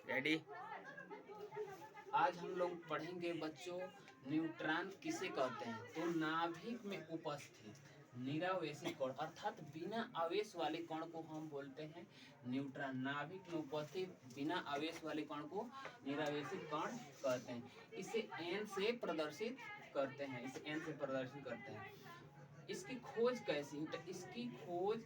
Ready. आज हम लोग पढ़ेंगे बच्चों न्यूट्रॉन किसे कहते हैं। तो नाभिक में उपस्थित निरावेशित कण अर्थात बिना आवेश वाले कण को हम बोलते हैं न्यूट्रॉन। नाभिक में उपस्थित बिना आवेश वाले कण को निरावेशित कण कहते हैं। इसे एन से प्रदर्शित करते हैं। इसकी खोज कैसी है? तो इसकी खोज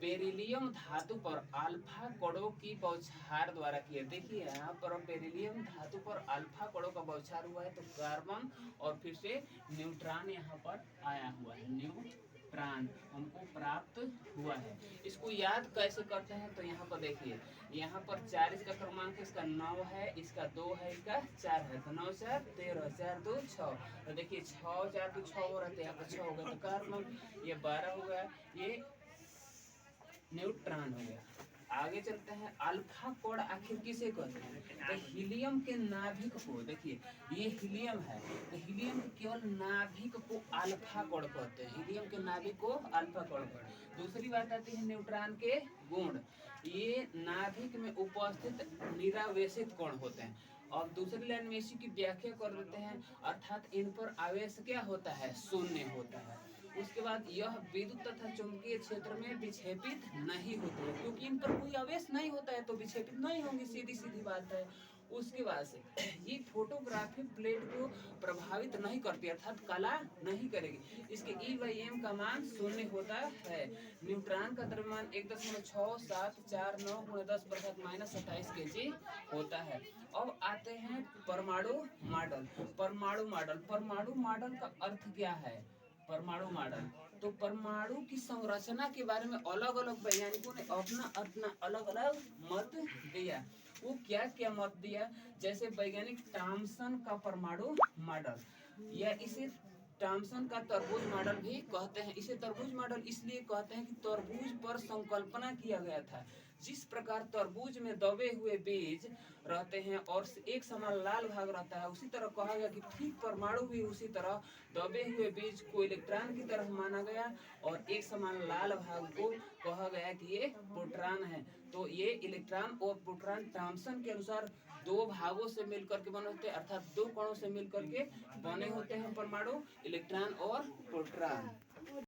बेरिलियम धातु पर अल्फा कणों की बौछार द्वारा की है। देखिए यहाँ पर बेरिलियम धातु पर अल्फा कणों का बौछार हुआ है, तो कार्बन और फिर से न्यूट्रॉन यहाँ पर आया हुआ है। न्यूट्रॉन हमको प्राप्त हुआ है। इसको याद कैसे करते हैं? तो यहाँ पर देखिए, यहाँ पर 4 इसका क्रमांक, इसका 9 है, इसका 2 है, इसका 4 है। तो 9 4 13, 4 2 6। तो देखिए 6 4 तो 6 हो रहा था, यहाँ पर 6 हो गया तो कार्बन, ये 12 हो गया, ये न्यूट्रॉन हो गया। आगे चलते हैं, अल्फा कोण आखिर किसे कहते हैं? तो हीलियम के नाभिक को, देखिए ये हीलियम है, तो हीलियम के केवल नाभिक को अल्फा कोण कहते हैं। हीलियम के नाभिक को अल्फा कोण कहते हैं। दूसरी बात आती है न्यूट्रॉन के गुण। ये नाभिक में उपस्थित निरावेशित कण होते हैं। और दूसरी लाइन में इसी की व्याख्या कर देते हैं, अर्थात इन पर आवेश क्या होता है? शून्य होता है। उसके बाद यह विद्युत तथा चुंबकीय क्षेत्र में विक्षेपित नहीं होते हैं, क्योंकि इन पर कोई आवेश नहीं होता है तो विक्षेपित नहीं होंगे, सीधी सीधी बात है। उसके बाद से ये फोटोग्राफी प्लेट को प्रभावित नहीं करती, अर्थात कला नहीं करेगी। इसके E/m का मान शून्य होता है। न्यूट्रॉन का द्रव्यमान 1.6749 × 10⁻⁻27 kg होता है। अब आते हैं परमाणु मॉडल। परमाणु मॉडल का अर्थ क्या है? परमाणु मॉडल, तो परमाणु की संरचना के बारे में अलग अलग वैज्ञानिकों ने अपना अलग अलग मत दिया। वो क्या क्या मत दिया? जैसे वैज्ञानिक थॉमसन का परमाणु मॉडल, या इसे थॉमसन का तरबूज मॉडल भी कहते हैं। इसे तरबूज मॉडल इसलिए कहते हैं कि तरबूज पर संकल्पना किया गया था। जिस प्रकार तरबूज में दबे हुए बीज रहते हैं और एक समान लाल भाग रहता है, उसी तरह कहा गया कि ठीक परमाणु भी उसी तरह दबे हुए बीज को इलेक्ट्रॉन की तरह माना गया और एक समान लाल भाग को कहा गया कि ये प्रोटॉन है। तो ये इलेक्ट्रॉन और प्रोटॉन थॉमसन के अनुसार 2 भागों से मिलकर के बने होते हैं, अर्थात 2 कणों से मिलकर के बने होते हैं परमाणु, इलेक्ट्रॉन और प्रोटॉन।